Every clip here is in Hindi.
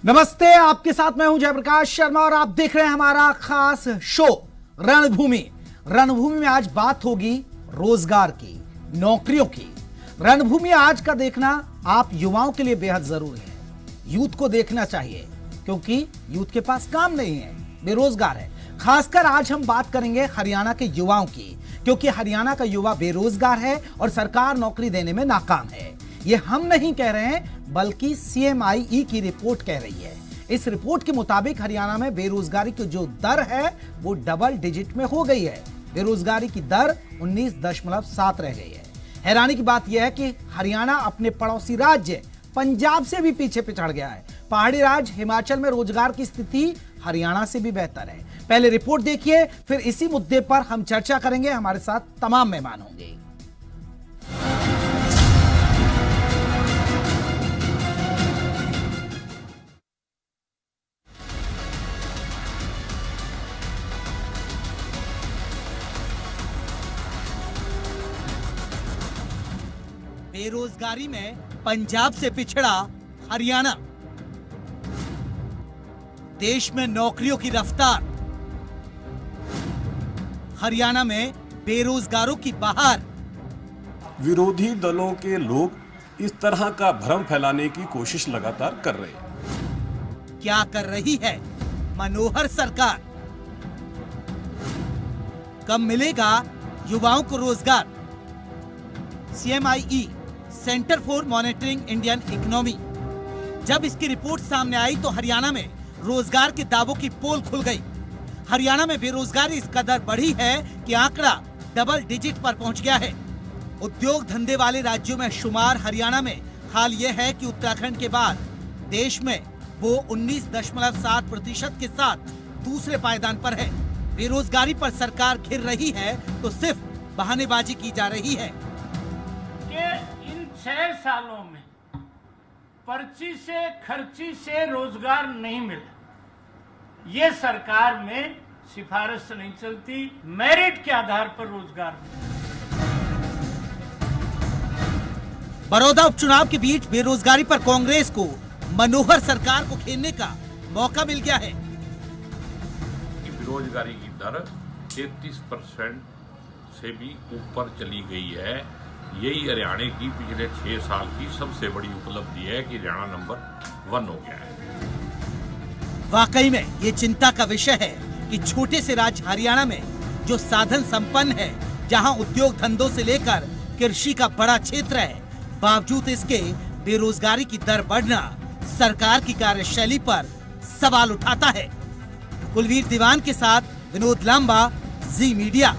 नमस्ते, आपके साथ मैं हूं जयप्रकाश शर्मा और आप देख रहे हैं हमारा खास शो रणभूमि। रणभूमि में आज बात होगी रोजगार की, नौकरियों की। रणभूमि आज का देखना आप युवाओं के लिए बेहद जरूरी है। यूथ को देखना चाहिए क्योंकि यूथ के पास काम नहीं है, बेरोजगार है। खासकर आज हम बात करेंगे हरियाणा के युवाओं की, क्योंकि हरियाणा का युवा बेरोजगार है और सरकार नौकरी देने में नाकाम है। ये हम नहीं कह रहे हैं, बल्कि CMIE की रिपोर्ट कह रही है। इस रिपोर्ट के मुताबिक हरियाणा में बेरोजगारी की जो दर है वो डबल डिजिट में हो गई है। बेरोजगारी की दर 19.7 रह गई है। हैरानी की बात यह है कि हरियाणा अपने पड़ोसी राज्य पंजाब से भी पीछे पिछड़ गया है। पहाड़ी राज्य हिमाचल में रोजगार की स्थिति हरियाणा से भी बेहतर है। पहले रिपोर्ट देखिए, फिर इसी मुद्दे पर हम चर्चा करेंगे। हमारे साथ तमाम मेहमान होंगे। बेरोजगारी में पंजाब से पिछड़ा हरियाणा, देश में नौकरियों की रफ्तार, हरियाणा में बेरोजगारों की बहार। विरोधी दलों के लोग इस तरह का भ्रम फैलाने की कोशिश लगातार कर रहे हैं। क्या कर रही है मनोहर सरकार? कब मिलेगा युवाओं को रोजगार? CMIE, centre for monitoring Indian economy, जब इसकी रिपोर्ट सामने आई तो हरियाणा में रोजगार के दावों की पोल खुल गई। हरियाणा में बेरोजगारी इस कदर बढ़ी है कि आंकड़ा डबल डिजिट पर पहुंच गया है। उद्योग धंधे वाले राज्यों में शुमार हरियाणा में हाल यह है कि उत्तराखंड के बाद देश में वो 19.7% के साथ दूसरे पायदान पर है। बेरोजगारी पर सरकार घिर रही है तो सिर्फ बहानेबाजी की जा रही है। इन 6 सालों में पर्ची से खर्ची से रोजगार नहीं मिला। ये सरकार में सिफारिश से नहीं चलती, मेरिट के आधार पर रोजगार मिला। बड़ौदा उपचुनाव के बीच बेरोजगारी पर कांग्रेस को मनोहर सरकार को खेलने का मौका मिल गया है। बेरोजगारी की दर 33% से भी ऊपर चली गई है। यही हरियाणा की पिछले 6 साल की सबसे बड़ी उपलब्धि है कि हरियाणा नंबर 1 हो गया है। वाकई में ये चिंता का विषय है कि छोटे से राज्य हरियाणा में जो साधन संपन्न है, जहां उद्योग धंधों से लेकर कृषि का बड़ा क्षेत्र है, बावजूद इसके बेरोजगारी की दर बढ़ना सरकार की कार्यशैली पर सवाल उठाता है। कुलवीर दीवान के साथ विनोद लांबा, जी मीडिया।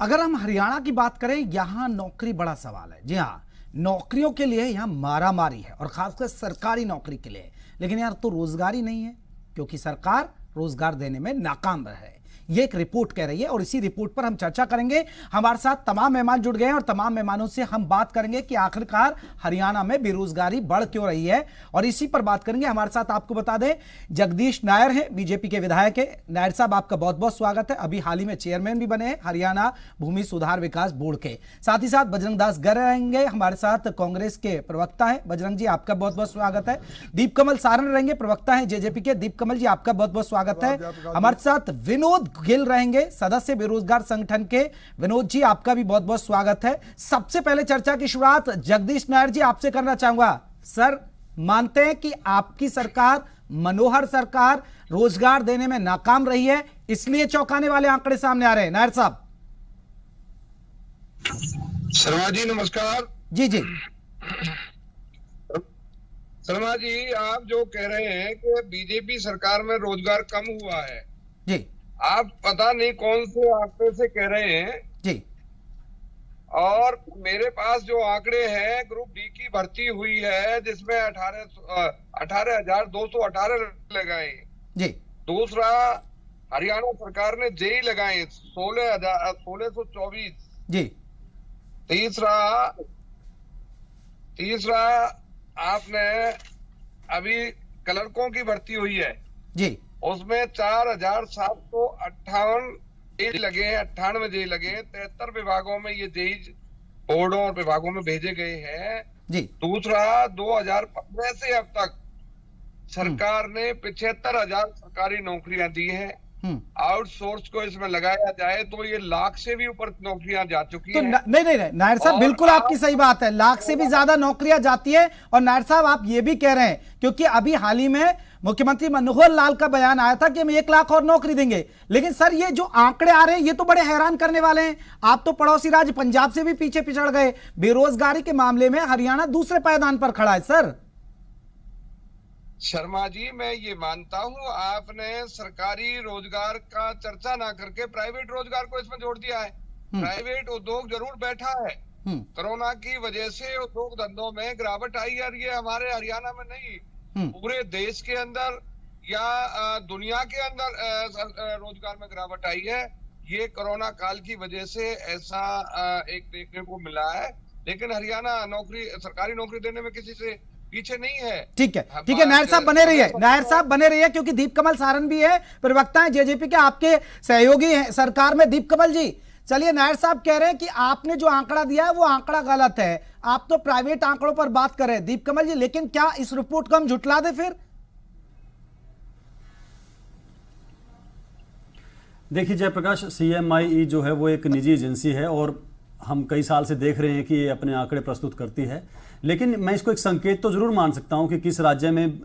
अगर हम हरियाणा की बात करें, यहां नौकरी बड़ा सवाल है। जी हाँ, नौकरियों के लिए यहां मारामारी है और खासकर सरकारी नौकरी के लिए। लेकिन यार तो रोजगार ही नहीं है, क्योंकि सरकार रोजगार देने में नाकाम है। ये एक रिपोर्ट कह रही है और इसी रिपोर्ट पर हम चर्चा करेंगे। हमारे साथ तमाम मेहमान जुड़ गए हैं और तमाम मेहमानों से हम बात करेंगे कि आखिरकार हरियाणा में बेरोजगारी बढ़ क्यों रही है, और इसी पर बात करेंगे। हमारे साथ आपको बता दें, जगदीश नायर हैं, बीजेपी के विधायक है। नायर साहब, आपका बहुत बहुत स्वागत है। अभी हाल ही में चेयरमैन भी बने हैं हरियाणा भूमि सुधार विकास बोर्ड के। साथ ही साथ बजरंग दास गर रहेंगे हमारे साथ, कांग्रेस के प्रवक्ता है। बजरंग जी, आपका बहुत बहुत स्वागत है। दीप कमल सारण रहेंगे, प्रवक्ता है JJP के। दीप कमल जी, आपका बहुत बहुत स्वागत है। हमारे साथ विनोद गिल रहेंगे, सदस्य बेरोजगार संगठन के। विनोद जी, आपका भी बहुत बहुत स्वागत है। सबसे पहले चर्चा की शुरुआत जगदीश नायर जी आपसे करना चाहूंगा। सर, मानते हैं कि आपकी सरकार, मनोहर सरकार, रोजगार देने में नाकाम रही है, इसलिए चौंकाने वाले आंकड़े सामने आ रहे हैं। नायर साहब। शर्मा जी नमस्कार। जी जी। शर्मा जी, आप जो कह रहे हैं कि बीजेपी सरकार में रोजगार कम हुआ है जी, आप पता नहीं कौन से आंकड़े से कह रहे हैं जी। और मेरे पास जो आंकड़े हैं, ग्रुप डी की भर्ती हुई है जिसमें 18,218 लगाए जी। दूसरा, हरियाणा सरकार ने जेई लगाए 16,1624 जी। तीसरा आपने अभी क्लर्कों की भर्ती हुई है जी, उसमें 4,758 जेई लगे हैं, 98 जेई लगे हैं। 73 विभागों में ये जेई बोर्डों और विभागों में भेजे गए हैं। जी। दूसरा, 2015 से अब तक सरकार ने 75,000 सरकारी नौकरियां दी हैं। आउटसोर्स को इसमें लगाया जाए तो ये लाख से भी ऊपर नौकरियां जा चुकी तो हैं। नहीं नायर साहब, बिल्कुल आपकी सही बात है, लाख से भी ज्यादा नौकरियां जाती है। और नायर साहब आप ये भी कह रहे हैं, क्योंकि अभी हाल ही में मुख्यमंत्री मनोहर लाल का बयान आया था कि हम 1 लाख और नौकरी देंगे। लेकिन सर ये जो आंकड़े आ रहे हैं ये तो बड़े हैरान करने वाले हैं। आप तो पड़ोसी राज्य पंजाब से भी पीछे पिछड़ गए। बेरोजगारी के मामले में हरियाणा दूसरे पायदान पर खड़ा है। सर शर्मा जी, मैं ये मानता हूं आपने सरकारी रोजगार का चर्चा ना करके प्राइवेट रोजगार को इसमें जोड़ दिया है। प्राइवेट उद्योग जरूर बैठा है, कोरोना की वजह से उद्योग धंधों में गिरावट आई है। और ये हमारे हरियाणा में नहीं, पूरे देश के अंदर या दुनिया के अंदर रोजगार में गिरावट आई है। ये कोरोना काल की वजह से ऐसा एक देखने को मिला है। लेकिन हरियाणा सरकारी नौकरी देने में किसी से पीछे नहीं है। ठीक है नायर साहब बने रहिए, क्योंकि दीप कमल सारन भी है, प्रवक्ता है जेजेपी के, आपके सहयोगी हैं सरकार में। दीप कमल जी, चलिए, नायर साहब कह रहे हैं कि आपने जो आंकड़ा दिया है वो आंकड़ा गलत है। आप तो प्राइवेट आंकड़ों पर बात कर रहे हैं दीप कमल जी, लेकिन क्या इस रिपोर्ट को हम झुटला दें फिर? देखिए जयप्रकाश, CMIE जो है वो एक निजी एजेंसी है और हम कई साल से देख रहे हैं कि ये अपने आंकड़े प्रस्तुत करती है। लेकिन मैं इसको एक संकेत तो जरूर मान सकता हूं कि किस राज्य में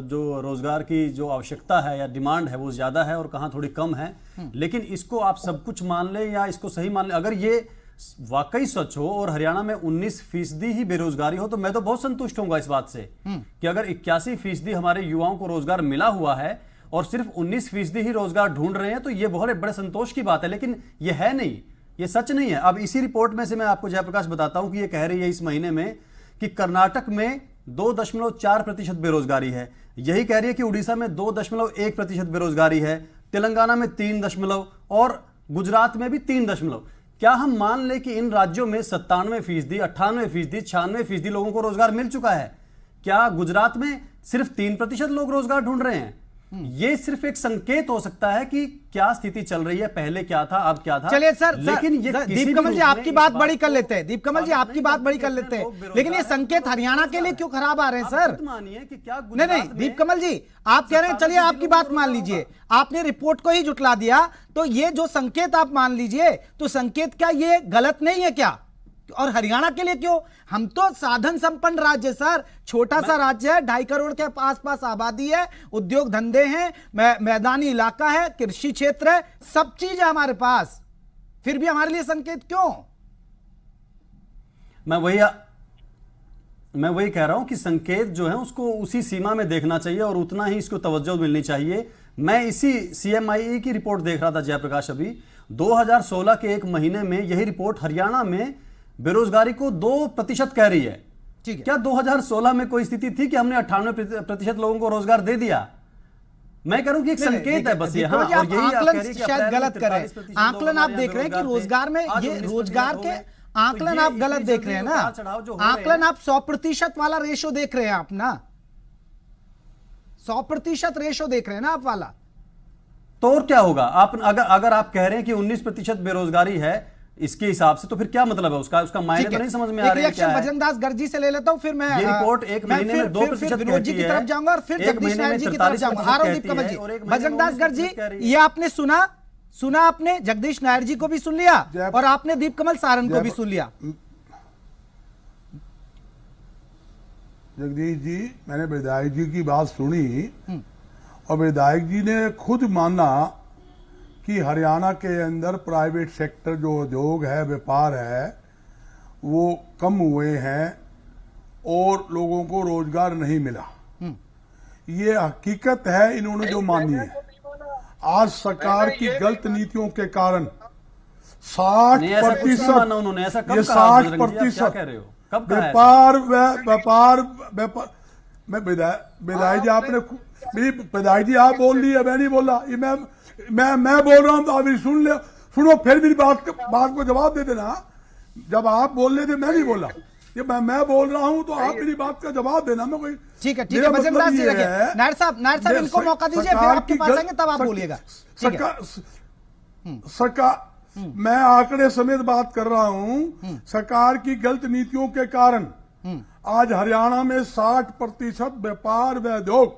जो रोजगार की जो आवश्यकता है या डिमांड है वो ज्यादा है और कहां थोड़ी कम है। लेकिन इसको आप सब कुछ मान लें या इसको सही मान लें, अगर ये वाकई सच हो और हरियाणा में 19% ही बेरोजगारी हो तो मैं तो बहुत संतुष्ट होऊंगा इस बात से कि अगर 81% हमारे युवाओं को रोजगार मिला हुआ है और सिर्फ 19% ही रोजगार ढूंढ रहे हैं तो ये बहुत बड़े संतोष की बात है। लेकिन ये है नहीं, ये सच नहीं है। अब इसी रिपोर्ट में से मैं आपको जयप्रकाश बताता हूं कि ये कह रही है इस महीने में कि कर्नाटक में 2.4% बेरोजगारी है। यही कह रही है कि उड़ीसा में 2.1% बेरोजगारी है, तेलंगाना में 3 और गुजरात में भी 3। क्या हम मान ले कि इन राज्यों में 97%, 98%, 96% लोगों को रोजगार मिल चुका है? क्या गुजरात में सिर्फ 3% लोग रोजगार ढूंढ रहे हैं? ये सिर्फ एक संकेत हो सकता है कि क्या स्थिति चल रही है, पहले क्या था, अब क्या था। चलिए सर, लेकिन ये दीप कमल जी आपकी बात बड़ी कर लेते हैं, दीप कमल जी आपकी बात बड़ी कर लेते हैं, लेकिन ये संकेत हरियाणा के लिए क्यों खराब आ रहे हैं सर? मानिए कि क्या नहीं दीप कमल जी आप कह रहे हैं, चलिए आपकी बात मान लीजिए, आपने रिपोर्ट को ही जुटला दिया, तो ये जो संकेत आप मान लीजिए, तो संकेत क्या ये गलत नहीं है क्या? और हरियाणा के लिए क्यों? हम तो साधन संपन्न राज्य सर, छोटा सा राज्य है, 2.5 करोड़ के आसपास आबादी है, उद्योग धंधे हैं, मैदानी इलाका है, कृषि क्षेत्र है, सब चीज है हमारे पास, फिर भी हमारे लिए संकेत क्यों? मैं वही कह रहा हूं कि संकेत जो है उसको उसी सीमा में देखना चाहिए और उतना ही इसको तवज्जो मिलनी चाहिए। मैं इसी CMIE की रिपोर्ट देख रहा था जयप्रकाश, अभी 2016 के एक महीने में यही रिपोर्ट हरियाणा में बेरोजगारी को 2% कह रही है। ठीक है, क्या 2016 में कोई स्थिति थी कि हमने 98% लोगों को रोजगार दे दिया? मैं कह रहा हूं कि एक संकेत है बस ये। हाँ, और यही आकलन शायद गलत कर रहे हैं, आकलन आप देख रहे हैं कि रोजगार में ये रोजगार के आकलन आप गलत देख रहे हैं ना, आकलन आप 100% वाला रेशो देख रहे हैं आप ना, 100% रेशो देख रहे हैं ना आप वाला। तो और क्या होगा? आप अगर आप कह रहे हैं कि 19% बेरोजगारी है इसके हिसाब से, तो फिर क्या मतलब है उसका मायने तो नहीं समझ में आ रहा है क्या है? बजरंग दास गर्जी से ले लेता हूं, फिर मैं ये रिपोर्ट एक महीने में 2% विनोद जी की तरफ जाऊंगा और फिर जगदीश नारायण जी की तरफ जाऊंगा। आ रहा हूं दीप कमल जी, बजरंग दास गर्जी, ये आपने सुना आपने, जगदीश नारायण जी को भी सुन लिया और आपने दीप कमल सारन को भी सुन लिया। जगदीश जी, मैंने विधायक जी की बात सुनी और विधायक जी ने खुद माना कि हरियाणा के अंदर प्राइवेट सेक्टर जो उद्योग है, व्यापार है, वो कम हुए हैं और लोगों को रोजगार नहीं मिला। ये हकीकत है, इन्होंने जो मानी है। आज सरकार की गलत नीतियों के कारण 60% व्यापार मैं विधायक जी आपने विधायक जी आप बोल रही है, मैं नहीं बोला, ये मैं बोल रहा हूं तो आप सुनो, फिर मेरी बात को जवाब दे देना। जब आप बोल रहे थे मैं नहीं बोला, ये मैं बोल रहा हूं तो आप मेरी बात का जवाब देना। मैं कोई ठीक है बजरंग दास जी, नायर साहब इनको मौका दीजिए, फिर आपके पास आएंगे तब आप बोलिएगा। सरकार मैं आंकड़े समेत बात कर रहा हूं। सरकार की गलत नीतियों के कारण आज हरियाणा में 60% व्यापार व उद्योग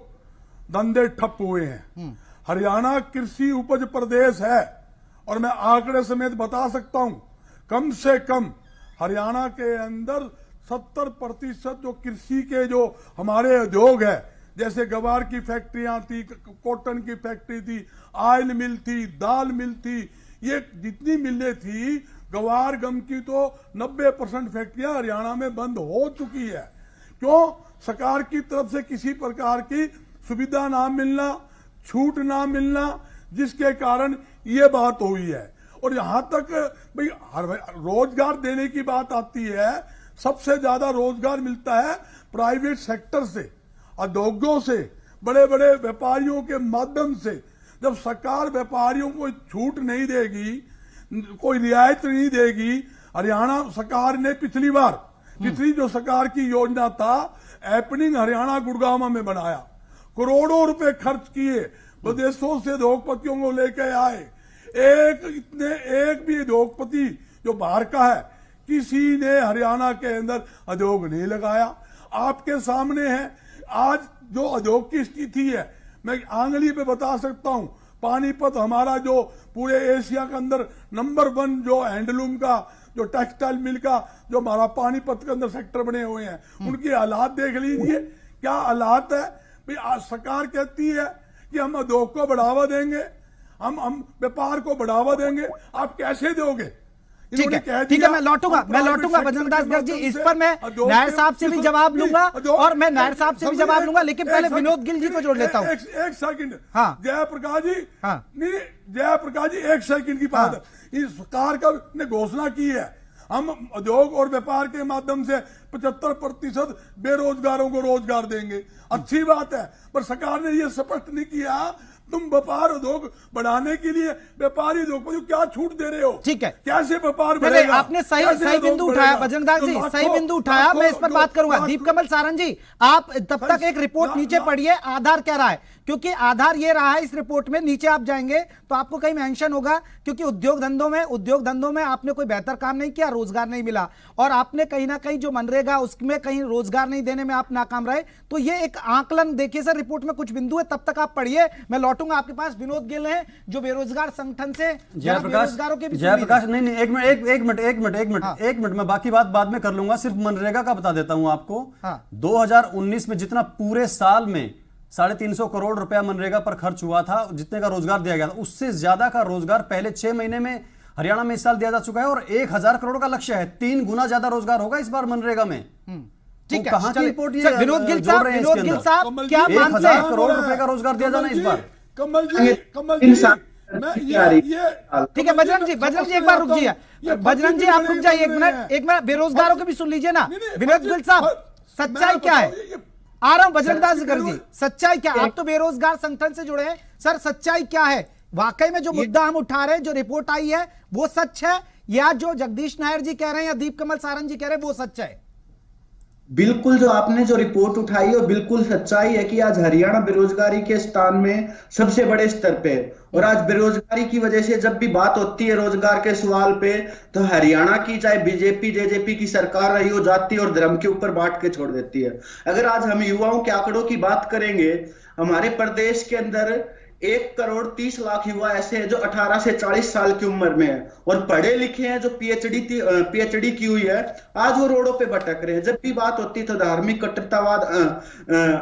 धंधे ठप हुए हैं। हरियाणा कृषि उपज प्रदेश है और मैं आंकड़े समेत बता सकता हूं, कम से कम हरियाणा के अंदर 70% जो कृषि के जो हमारे उद्योग है, जैसे गवार की फैक्ट्रियां थी, कॉटन की फैक्ट्री थी, ऑयल मिल थी, दाल मिल थी, ये जितनी मिलें थी, गवार गम की तो 90% फैक्ट्रियां हरियाणा में बंद हो चुकी है। क्यों? सरकार की तरफ से किसी प्रकार की सुविधा ना मिलना, छूट ना मिलना, जिसके कारण ये बात हुई है। और यहां तक भाई रोजगार देने की बात आती है, सबसे ज्यादा रोजगार मिलता है प्राइवेट सेक्टर से, उद्योगों से, बड़े बड़े व्यापारियों के माध्यम से। जब सरकार व्यापारियों को छूट नहीं देगी, कोई रियायत नहीं देगी, हरियाणा सरकार ने पिछली जो सरकार की योजना था, एपनिंग हरियाणा गुड़गांव में बनाया, करोड़ों रुपए खर्च किए, विदेशों से उद्योगपतियों को लेकर आए, एक भी उद्योगपति जो बाहर का है, किसी ने हरियाणा के अंदर उद्योग नहीं लगाया। आपके सामने है आज जो उद्योग की स्थिति है, मैं आंगली पे बता सकता हूं। पानीपत हमारा जो पूरे एशिया के अंदर नंबर 1 जो हैंडलूम का, जो टेक्सटाइल मिल का, जो हमारा पानीपत के अंदर सेक्टर बने हुए हैं, उनके हालात देख लीजिए, क्या हालात है। भाई सरकार कहती है कि हम उद्योग को बढ़ावा देंगे, हम व्यापार को बढ़ावा देंगे, आप कैसे दोगे? ठीक है, मैं लौटूंगा बजरंग दास गर्ग जी, इस पर मैं नायर साहब से भी जवाब लूंगा और मैं नायर साहब से भी जवाब लूंगा, लेकिन पहले विनोद गिल जी को जोड़ लेता हूं। एक सेकंड। हाँ, जयप्रकाश जी, नहीं जयप्रकाश जी, एक सेकंड की बात है। इस सरकार का ने घोषणा की है, हम उद्योग और व्यापार के माध्यम से 75% बेरोजगारों को रोजगार देंगे। अच्छी बात है, पर सरकार ने यह स्पष्ट नहीं किया तुम व्यापार उद्योग बढ़ाने के लिए व्यापारी उद्योगपति को क्या छूट दे रहे हो। ठीक है, कैसे व्यापार बढ़ेगा? आपने सही बिंदु उठाया बजरंग दास जी, सही बिंदु उठाया, मैं इस पर बात करूंगा। दीप कमल सारंग जी, आप तब तक एक रिपोर्ट नीचे पढ़िए, आधार क्या रहा है, क्योंकि आधार ये रहा है इस रिपोर्ट में, नीचे आप जाएंगे तो आपको कहीं मेंशन होगा, क्योंकि उद्योग धंधों में आपने कोई बेहतर काम नहीं किया, रोजगार नहीं मिला, और आपने कहीं ना कहीं जो मनरेगा उसमें कहीं रोजगार नहीं देने में आप नाकाम रहे। तो ये एक आंकलन देखिए सर, रिपोर्ट में कुछ बिंदु है, तब तक आप पढ़िए, मैं लौटूंगा आपके पास। विनोद गिल हैं जो बेरोजगार संगठन से बेरोजगारों के जयप्रकाश, नहीं एक मिनट मैं बाकी बात बाद में कर लूंगा, सिर्फ मनरेगा का बता देता हूं आपको। 2019 में जितना पूरे साल में 350 करोड़ रुपया मनरेगा पर खर्च हुआ था, जितने का रोजगार दिया गया था, उससे ज्यादा का रोजगार पहले 6 महीने में हरियाणा में इस साल दिया जा चुका है, और 1000 करोड़ का लक्ष्य है, 3 गुना ज्यादा रोजगार होगा इस बार मनरेगा में। ठीक है, कहां की रिपोर्ट ये विनोद गिल साहब क्या मानते हैं? 1000 करोड़ रुपए का रोजगार दिया जाना इस बार। कमल जी, ठीक है बजरंग जी एक बार रुक जाइए, बजरंग जी आप रुक जाइए एक मिनट, बेरोजगारों को भी सुन लीजिए ना। विनोद गिल साहब, सच्चाई क्या है? आ रहा हूं बजरंग दास गर्ग जी, सच्चाई क्या? आप तो बेरोजगार संगठन से जुड़े हैं सर, सच्चाई क्या है? वाकई में जो मुद्दा हम उठा रहे हैं, जो रिपोर्ट आई है, वो सच है, या जो जगदीश नायर जी कह रहे हैं या दीप कमल सारंग जी कह रहे हैं वो सच है? बिल्कुल, जो आपने जो रिपोर्ट उठाई है बिल्कुल सच्चाई है कि आज हरियाणा बेरोजगारी के स्थान में सबसे बड़े स्तर पे है। और आज बेरोजगारी की वजह से जब भी बात होती है रोजगार के सवाल पे, तो हरियाणा की चाहे बीजेपी जेजेपी की सरकार रही हो, जाति और धर्म के ऊपर बांट के छोड़ देती है। अगर आज हम युवाओं के आंकड़ों की बात करेंगे, हमारे प्रदेश के अंदर 1,30,00,000 युवा ऐसे हैं जो 18 से 40 साल की उम्र में है और पढ़े लिखे हैं, जो पीएचडी की हुई है, आज वो रोडों पे भटक रहे हैं। जब भी बात होती तो धार्मिक कट्टरतावाद,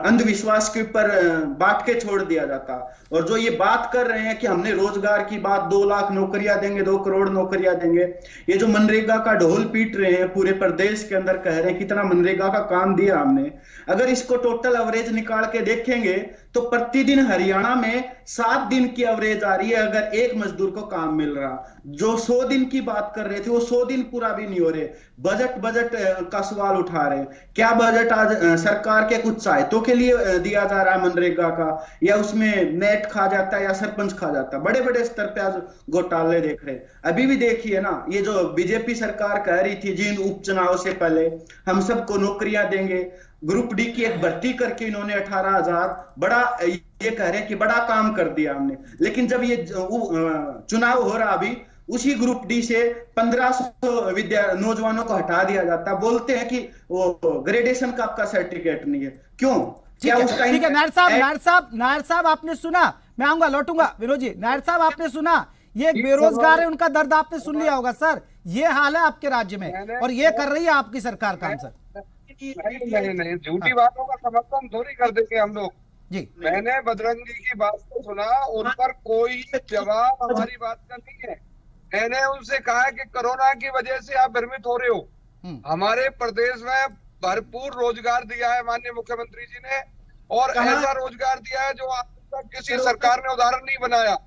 अंधविश्वास के ऊपर बांट के छोड़ दिया जाता। और जो ये बात कर रहे हैं कि हमने रोजगार की बात, 2 लाख नौकरियां देंगे, 2 करोड़ नौकरियां देंगे, ये जो मनरेगा का ढोल पीट रहे हैं पूरे प्रदेश के अंदर, कह रहे हैं कितना मनरेगा का काम दिया हमने, अगर इसको टोटल एवरेज निकाल के देखेंगे तो प्रतिदिन हरियाणा में 7 दिन की एवरेज आ रही है अगर एक मजदूर को काम मिल रहा। जो 100 दिन की बात कर रहे थे वो 100 दिन पूरा भी नहीं हो रहे। बजट का सवाल उठा रहे, क्या बजट आज सरकार के कुछ सहायतों के लिए दिया जा रहा है मनरेगा का, या उसमें नेट खा जाता है या सरपंच खा जाता है? बड़े बड़े स्तर पे आज घोटाले देख रहे। अभी भी देखिए ना, ये जो बीजेपी सरकार कह रही थी जिन उपचुनाव से पहले हम सबको नौकरियां देंगे, ग्रुप डी की एक भर्ती करके इन्होंने 18,000, बड़ा ये कह रहे हैं कि बड़ा काम कर दिया हमने। लेकिन जब ये चुनाव हो रहा अभी, उसी ग्रुप डी से 1500 नौजवानों को हटा दिया जाता है। बोलते हैं कि वो ग्रेडेशन का आपका सर्टिफिकेट नहीं है। क्यों? ठीक है नायर साहब आपने सुना, मैं आऊंगा, लौटूंगा। विनोद जी, नायर साहब आपने सुना, ये बेरोजगार है, उनका दर्द आपने सुन लिया होगा सर। ये हाल है आपके राज्य में और ये कर रही है आपकी सरकार काम सर। नहीं, झूठी बातों का समर्थन थोड़ी कर देंगे हम लोग जी। मैंने बजरंगी की बात को सुना, उन पर कोई जवाब हमारी बात का नहीं है। मैंने उनसे कहा कि कोरोना की वजह से आप भ्रमित हो रहे हो। हमारे प्रदेश में भरपूर रोजगार दिया है माननीय मुख्यमंत्री जी ने, और ऐसा रोजगार दिया है जो आज तक किसी सरकार ने उदाहरण नहीं बनाया।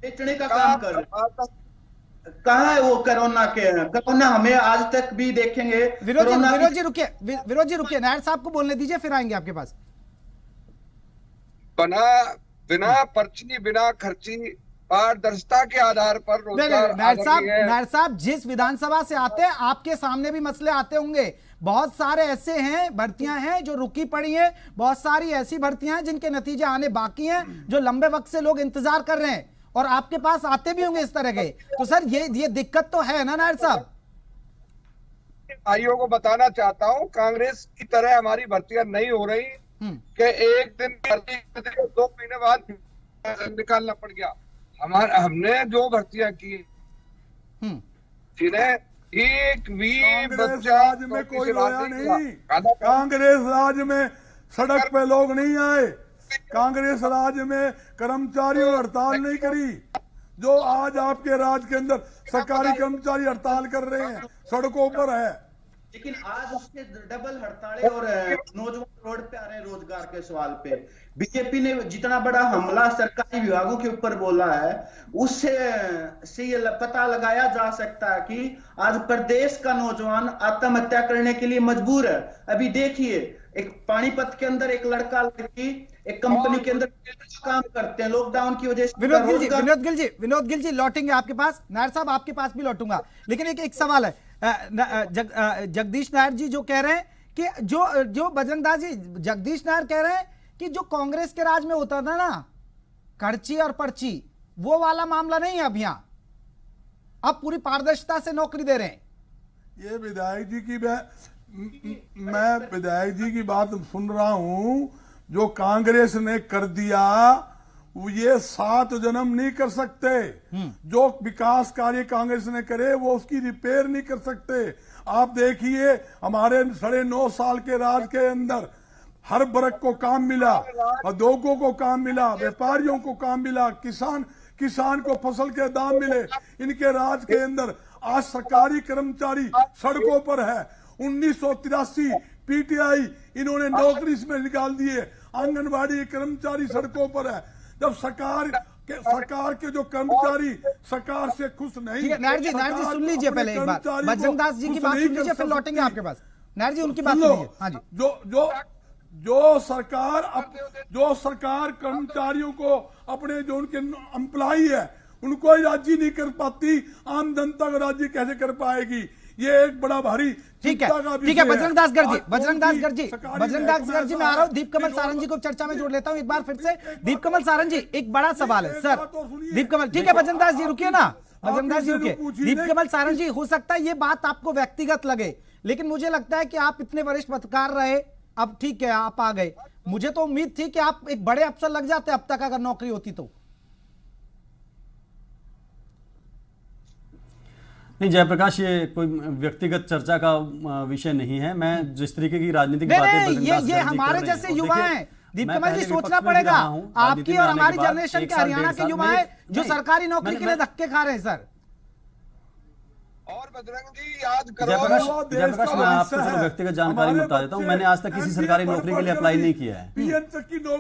बेचने का काम कर रहे, कहाँ है वो कोरोना हमें आज तक भी देखेंगे। विनोद जी रुकिए, नायर साहब को बोलने दीजिए, फिर आएंगे आपके पास। बिना पर्ची, बिना खर्ची, पारदर्शिता के आधार पर रोजगार। नायर साहब जिस विधानसभा से आते हैं, आपके सामने भी मसले आते होंगे। बहुत सारे ऐसे हैं, भर्तियां हैं जो रुकी पड़ी हैं, बहुत सारी ऐसी भर्तियां हैं जिनके नतीजे आने बाकी हैं, जो लंबे वक्त से लोग इंतजार कर रहे हैं, और आपके पास आते भी होंगे इस तरह के। तो सर ये दिक्कत तो है ना नायर साहब? भाइयों को बताना चाहता हूं, कांग्रेस की तरह हमारी भर्तियां नहीं हो रही कि एक दिन भर्ती 2 महीने बाद निकालना पड़ गया। हमने जो भर्तियां की जिन्हें एक भी बच्चा में कोई रोया नहीं। कांग्रेस राज में सड़क पे लोग नहीं आए, कांग्रेस राज में कर्मचारियों हड़ताल नहीं करी। जो आज आपके राज के अंदर सरकारी कर्मचारी हड़ताल कर रहे हैं, सड़कों पर है। लेकिन आज उसके डबल हड़तालें और नौजवान रोड पे आ रहे हैं रोजगार के सवाल पे। बीजेपी ने जितना बड़ा हमला सरकारी विभागों के ऊपर बोला है, उससे ये पता लगाया जा सकता है कि आज प्रदेश का नौजवान आत्महत्या करने के लिए मजबूर है। अभी देखिए, एक पानीपत के अंदर एक लड़का लड़की एक कंपनी के अंदर काम करते हैं, लॉकडाउन की वजह से। विनोद गिल जी लौटेंगे आपके पास, नायर साहब आपके पास भी लौटूंगा। लेकिन एक सवाल है, जगदीश नायर जी जो कह रहे हैं कि जो बजरंगदास जी, जगदीश नायर कह रहे हैं कि जो कांग्रेस के राज में होता था ना, खर्ची और पर्ची, वो वाला मामला नहीं है अब यहाँ, अब पूरी पारदर्शिता से नौकरी दे रहे हैं। ये विधायक जी की मैं विधायक जी की बात सुन रहा हूं, जो कांग्रेस ने कर दिया ये 7 जन्म नहीं कर सकते। जो विकास कार्य कांग्रेस ने करे वो उसकी रिपेयर नहीं कर सकते। आप देखिए, हमारे 9.5 साल के राज के अंदर हर वर्ग को काम मिला, उद्योगों को काम मिला, व्यापारियों को काम मिला, किसान को फसल के दाम मिले। इनके राज के अंदर आज सरकारी कर्मचारी सड़कों पर है। 1983 पीटीआई इन्होंने नौकरी में निकाल दिए, आंगनबाड़ी कर्मचारी सड़कों पर है। जब सरकार के जो कर्मचारी सरकार से खुश नहीं। नायर जी सुन लीजिए पहले एक बार, बजरंगदास जी की बात सुन लीजिए, फिर लौटेंगे आपके पास। नायर जी उनकी बात सुनिए। हाँ जी, जो सरकार कर्मचारियों को अपने जो उनके एम्प्लॉई है उनको राजी नहीं कर पाती, आम जनता को राजी कैसे कर पाएगी? ये एक बड़ा भारी ठीक है बजरंगदास गर जी मैं आ रहा हूँ। दीपकमल सारंग जी को चर्चा में जोड़ लेता हूँ एक बार फिर से। दीपकमल सारंग जी, एक बड़ा सवाल है सर। दीपकमल, ठीक है बजरंगदास जी रुकिए ना, बजरंगदास जी रुकिए। दीपकमल सारंग जी, हो सकता है ये बात आपको व्यक्तिगत लगे, लेकिन मुझे लगता है कि आप इतने वरिष्ठ पत्रकार रहे, अब ठीक है आप आ गए, मुझे तो उम्मीद थी कि आप एक बड़े अफसर लग जाते अब तक अगर नौकरी होती तो। नहीं जयप्रकाश, ये कोई व्यक्तिगत चर्चा का विषय नहीं है। मैं जिस तरीके की राजनीतिक बातें ये हमारे जैसे युवा हैं दीपकमल जी, सोचना पड़ेगा। आपकी और हमारी जनरेशन के हरियाणा के युवा हैं जो सरकारी नौकरी के लिए धक्के खा रहे हैं सर। और बजरंग जी आज जयप्रकाश मैं आपको सिर्फ व्यक्तिगत जानकारी में बता देता हूं, मैंने आज तक किसी सरकारी नौकरी के लिए अप्लाई नहीं किया है।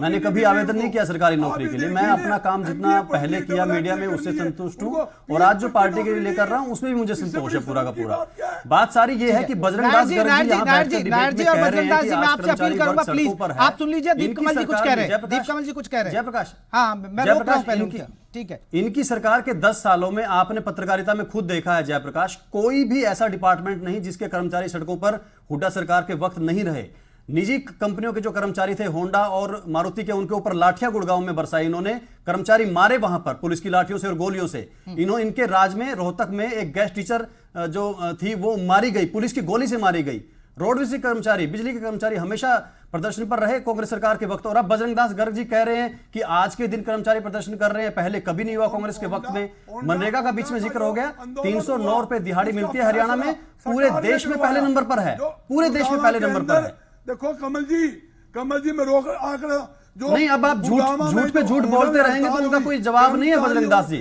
मैंने कभी आवेदन नहीं किया सरकारी नौकरी के लिए। मैं अपना काम जितना पहले किया मीडिया में उससे संतुष्ट हूं, और आज जो पार्टी के लिए कर रहा हूं उसमें भी मुझे संतोष है पूरा का पूरा। बात सारी ये है कि बजरंगदास जी और बजरंगदास जी मैं आपसे अपील करूंगा, प्लीज आप सुन लीजिए। दीपकमल जी कुछ कह रहे हैं, दीपकमल जी कुछ कह रहे हैं। जयप्रकाश, हाँ मैं रोक रहा हूं पहले, ठीक है। इनकी सरकार के 10 सालों में आपने पत्रकारिता में खुद देखा है जयप्रकाश, कोई भी ऐसा डिपार्टमेंट नहीं जिसके कर्मचारी सड़कों पर हुड्डा सरकार के वक्त नहीं रहे। निजी कंपनियों के जो कर्मचारी थे होंडा और मारुति के, उनके ऊपर लाठियां गुड़गांव में बरसाई इन्होंने, कर्मचारी मारे वहां पर पुलिस की लाठियों से और गोलियों से। इनके राज में रोहतक में एक गेस्ट टीचर जो थी वो मारी गई, पुलिस की गोली से मारी गई। रोडवेज के कर्मचारी, बिजली के कर्मचारी हमेशा प्रदर्शन पर रहे कांग्रेस सरकार के वक्त, और अब बजरंग दास गर्ग जी कह रहे हैं कि आज के दिन कर्मचारी प्रदर्शन कर रहे हैं, पहले कभी नहीं हुआ कांग्रेस के वक्त में। मनरेगा का बीच में जिक्र हो गया, 309 रुपए दिहाड़ी मिलती है हरियाणा में, पूरे देश में पहले नंबर पर है, पूरे देश में पहले नंबर पर है। देखो कमल जी मैं रोक आंकड़ा जो नहीं, अब आप झूठ पे झूठ बोलते रहेंगे तो उनका कोई जवाब नहीं है बजरंग दास जी।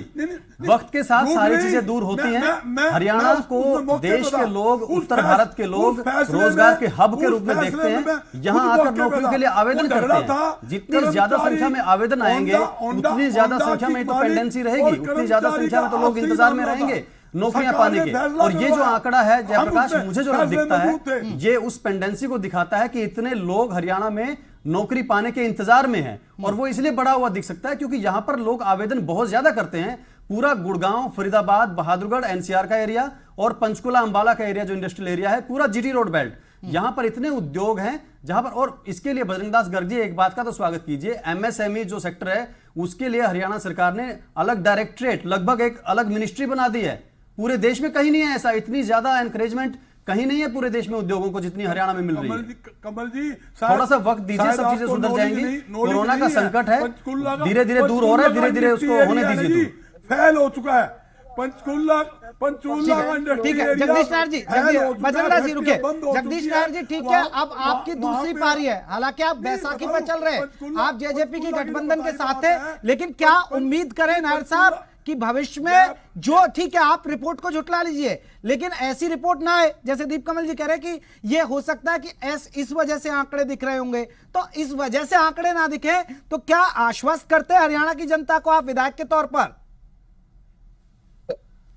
वक्त के साथ सारी चीजें दूर होती हैं। हरियाणा को देश के लोग, उत्तर भारत के लोग रोजगार के हब के रूप में देखते हैं, यहां आकर नौकरी के लिए आवेदन करते हैं। जितनी ज्यादा संख्या में आवेदन आएंगे उतनी ज्यादा संख्या में तो पेंडेंसी रहेगी, उतनी ज्यादा संख्या में तो लोग इंतजार में रहेंगे नौकरियां पाने के। और ये जो आंकड़ा है जयप्रकाश, मुझे जो दिखता है ये उस पेंडेंसी को दिखाता है कि इतने लोग हरियाणा में नौकरी पाने के इंतजार में हैं, और वो इसलिए बढ़ा हुआ दिख सकता है क्योंकि यहां पर लोग आवेदन बहुत ज्यादा करते हैं। पूरा गुड़गांव, फरीदाबाद, बहादुरगढ़, एनसीआर का एरिया और पंचकुला अंबाला का एरिया जो इंडस्ट्रियल एरिया है, पूरा जीटी रोड बेल्ट, यहां पर इतने उद्योग हैं जहां पर, और इसके लिए बजरंग दास गर्ग जी एक बात का तो स्वागत कीजिए, एमएसएमई जो सेक्टर है उसके लिए हरियाणा सरकार ने अलग डायरेक्टरेट, लगभग एक अलग मिनिस्ट्री बना दी है। पूरे देश में कहीं नहीं है ऐसा, इतनी ज्यादा एनकरेजमेंट कहीं नहीं है पूरे देश में उद्योगों को जितनी हरियाणा में मिल रही है। कमल जी थोड़ा सा वक्त दीजिए, सब चीजें सुधर जाएंगी। कोरोना का संकट है, धीरे धीरे दूर हो रहा है, धीरे धीरे उसको होने दीजिए। फैल हो चुका है पंचकुला ठीक है जगदीश नायर जी, बजरंग दास जी रुके, जगदीश नायर जी ठीक है, अब आपकी दूसरी पारी है। हालांकि आप बैसाखी पर चल रहे हैं, आप जेजेपी की गठबंधन के साथ है, लेकिन क्या उम्मीद करें नायर साहब कि भविष्य में जो, ठीक है आप रिपोर्ट को झुटला लीजिए, लेकिन ऐसी रिपोर्ट ना आए जैसे दीप कमल जी कह रहे हैं कि ये हो सकता है कि इस वजह से आंकड़े दिख रहे होंगे, तो इस वजह से आंकड़े ना दिखे तो क्या आश्वस्त करते हैं हरियाणा की जनता को आप विधायक के तौर पर?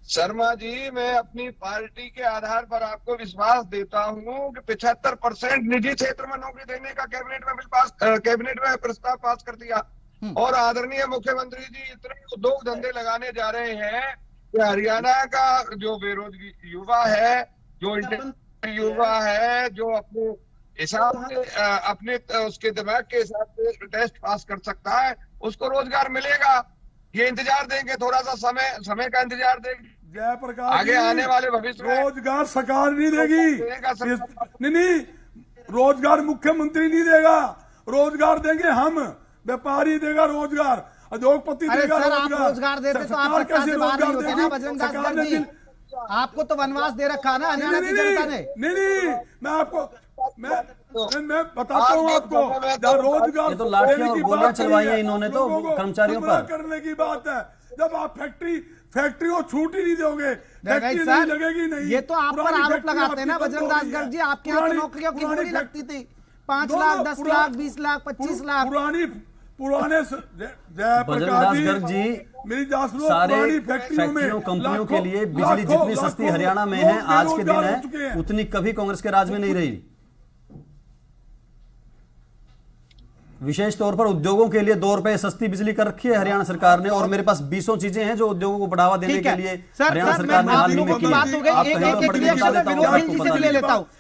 शर्मा जी, मैं अपनी पार्टी के आधार पर आपको विश्वास देता हूं कि 75% निजी क्षेत्र में नौकरी देने का कैबिनेट में प्रस्ताव पास कर दिया, और आदरणीय मुख्यमंत्री जी इतने उद्योग धंधे लगाने जा रहे हैं कि हरियाणा का जो बेरोजगार युवा है, जो युवा है, जो अपने हिसाब से अपने उसके दिमाग के हिसाब से टेस्ट पास कर सकता है, उसको रोजगार मिलेगा। ये इंतजार देंगे, थोड़ा सा समय का इंतजार देंगे। जयप्रकाश, आगे आने वाले भविष्य में रोजगार सरकार नहीं देगी, नहीं रोजगार मुख्यमंत्री नहीं देगा, रोजगार देंगे हम, व्यापारी देगा रोजगार, उद्योगपति देगा रोजगार देते तो आप सरकार से बाहर नहीं होते ना बजरंग दास गर्ग जी, आपको तो वनवास दे रखा ना हरियाणा की जनता ने। नहीं, मैं आपको मैं बताता हूँ आपको, रोजगार तो लाठियां और गोलियां चलवाई हैं इन्होंने तो कर्मचारियों पर करने की बात है। जब आप फैक्ट्री को छूट ही नहीं दोगे, फैक्ट्री नहीं लगेगी, नहीं। ये तो आप पर आरोप लगाते हैं ना बजरंग दास गर्ग जी, आपके यहाँ नौकरियों की बोली लगती थी 5 लाख, 10 लाख, 20 लाख, 25 लाख। पुराने बजरंग दास गर्ग जी, मेरी सारे फैक्ट्रियों कंपनियों के लिए बिजली जितनी सस्ती हरियाणा में है आज के दिन है, उतनी कभी कांग्रेस के राज में नहीं रही। विशेष तौर पर उद्योगों के लिए 2 रुपए सस्ती बिजली कर रखी है हरियाणा सरकार ने, और मेरे पास 20 चीजें हैं जो उद्योगों को बढ़ावा देने के लिए हरियाणा सरकार ने हाल ही में की है।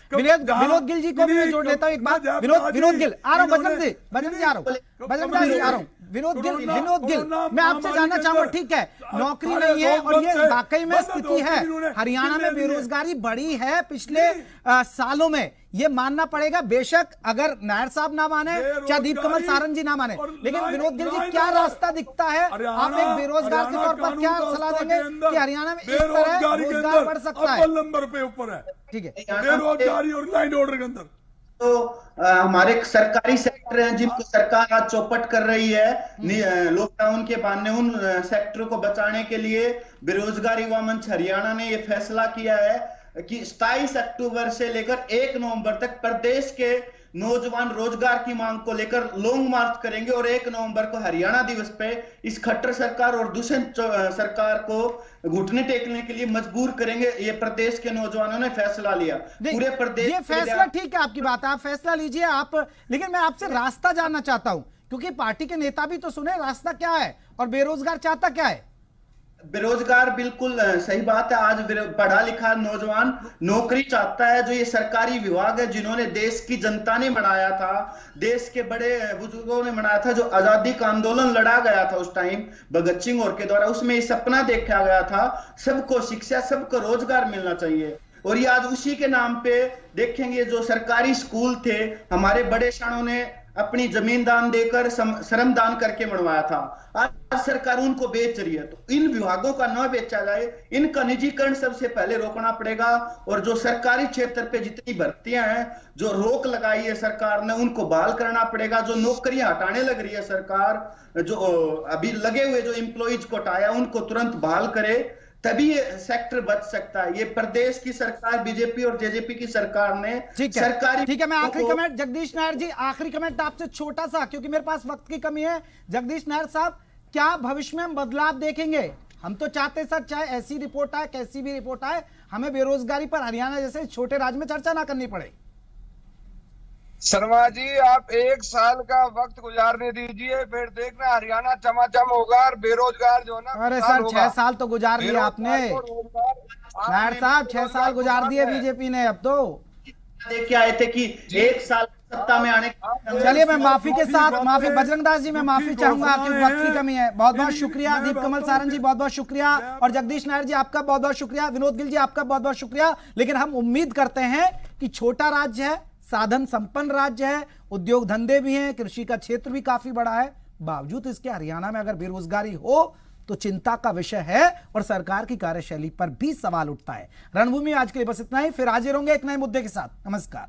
विनोद गिल जी को भी मैं जोड़ लेता हूँ एक बात। विनोद गिल आ रहा हूँ, बजरंग जी आ रहा हूँ, बजरंग जी आ रहा हूँ। विनोद गिल मैं आपसे जानना चाहूंगा, ठीक है नौकरी नहीं है और ये वाकई में स्थिति है, हरियाणा में बेरोजगारी बढ़ी है पिछले सालों में, ये मानना पड़ेगा। बेशक अगर नायर साहब ना माने, चाहे दीप कमल सारंग जी ना माने, लेकिन विनोद गिल जी क्या रास्ता दिखता है, आप एक बेरोजगार के तौर पर क्या सलाह देंगे कि हरियाणा में इस तरह रोजगार बढ़ सकता है? नंबर पे ऊपर है, ठीक है, बेरोजगारी और लाइन ऑर्डर के अंदर तो हमारे सरकारी सेक्टर हैं जिनको सरकार आज चौपट कर रही है। लॉकडाउन के बहाने उन सेक्टरों को बचाने के लिए बेरोजगार युवा मंच हरियाणा ने यह फैसला किया है कि 27 अक्टूबर से लेकर 1 नवंबर तक प्रदेश के नौजवान रोजगार की मांग को लेकर लॉन्ग मार्च करेंगे, और 1 नवंबर को हरियाणा दिवस पे इस खट्टर सरकार और दुष्यंत सरकार को घुटने टेकने के लिए मजबूर करेंगे। ये प्रदेश के नौजवानों ने फैसला लिया, पूरे प्रदेश। ये फैसला ठीक है, आपकी बात है, आप फैसला लीजिए आप, लेकिन मैं आपसे रास्ता जानना चाहता हूं, क्योंकि पार्टी के नेता भी तो सुने रास्ता क्या है और बेरोजगार चाहता क्या है। बेरोजगार बिल्कुल सही बात है। आज पढ़ा लिखा नौजवान नौकरी चाहता है। जो ये सरकारी विभाग है जिन्होंने देश की जनता ने बनाया था, देश के बड़े बुजुर्गों ने बनाया था, जो आजादी का आंदोलन लड़ा गया था उस टाइम भगत सिंह और के द्वारा, उसमें ये सपना देखा गया था सबको शिक्षा, सबको रोजगार मिलना चाहिए। और ये आज उसी के नाम पे देखेंगे जो सरकारी स्कूल थे, हमारे बड़े शानों ने अपनी जमीन दान देकर श्रम दान करके बनवाया था, आज सरकार उनको बेच रही है। तो इन विभागों का न बेचा जाए, इनका निजीकरण सबसे पहले रोकना पड़ेगा। और जो सरकारी क्षेत्र पे जितनी भर्तियां हैं, जो रोक लगाई है सरकार ने, उनको बहाल करना पड़ेगा। जो नौकरियां हटाने लग रही है सरकार, जो अभी लगे हुए जो एम्प्लॉइज को हटाया, उनको तुरंत बहाल करे, तभी ये सेक्टर बच सकता है। ये प्रदेश की सरकार, बीजेपी और जेजेपी की सरकार ने सरकारी। ठीक है, मैं आखिरी कमेंट जगदीश नायर जी, आखिरी कमेंट आपसे छोटा सा, क्योंकि मेरे पास वक्त की कमी है। जगदीश नायर साहब, क्या भविष्य में हम बदलाव देखेंगे? हम तो चाहते सर, चाहे ऐसी रिपोर्ट आए, कैसी भी रिपोर्ट आए, हमें बेरोजगारी पर हरियाणा जैसे छोटे राज्य में चर्चा ना करनी पड़े। शर्मा जी, आप 1 साल का वक्त गुजारने दीजिए, फिर देखना हरियाणा चमाचम होगा और बेरोजगार जो ना। अरे सर, 6 साल तो गुजार दिए आपने नायर साहब, 6 साल गुजार दिए बीजेपी ने। अब तो देख के आए थे कि 1 साल सत्ता में आने। चलिए, मैं माफी के साथ, माफी बजरंग दास जी, मैं माफी चाहूंगा, आपके वक्त की कमी है। बहुत बहुत शुक्रिया। दीप कमल सारंग जी, बहुत बहुत शुक्रिया। और जगदीश नायर जी, आपका बहुत बहुत शुक्रिया। विनोद गिल जी, आपका बहुत बहुत शुक्रिया। लेकिन हम उम्मीद करते हैं कि छोटा राज्य है, साधन संपन्न राज्य है, उद्योग धंधे भी हैं, कृषि का क्षेत्र भी काफी बड़ा है, बावजूद इसके हरियाणा में अगर बेरोजगारी हो तो चिंता का विषय है और सरकार की कार्यशैली पर भी सवाल उठता है। रणभूमि आज के लिए बस इतना ही, फिर हाजिर होंगे एक नए मुद्दे के साथ। नमस्कार।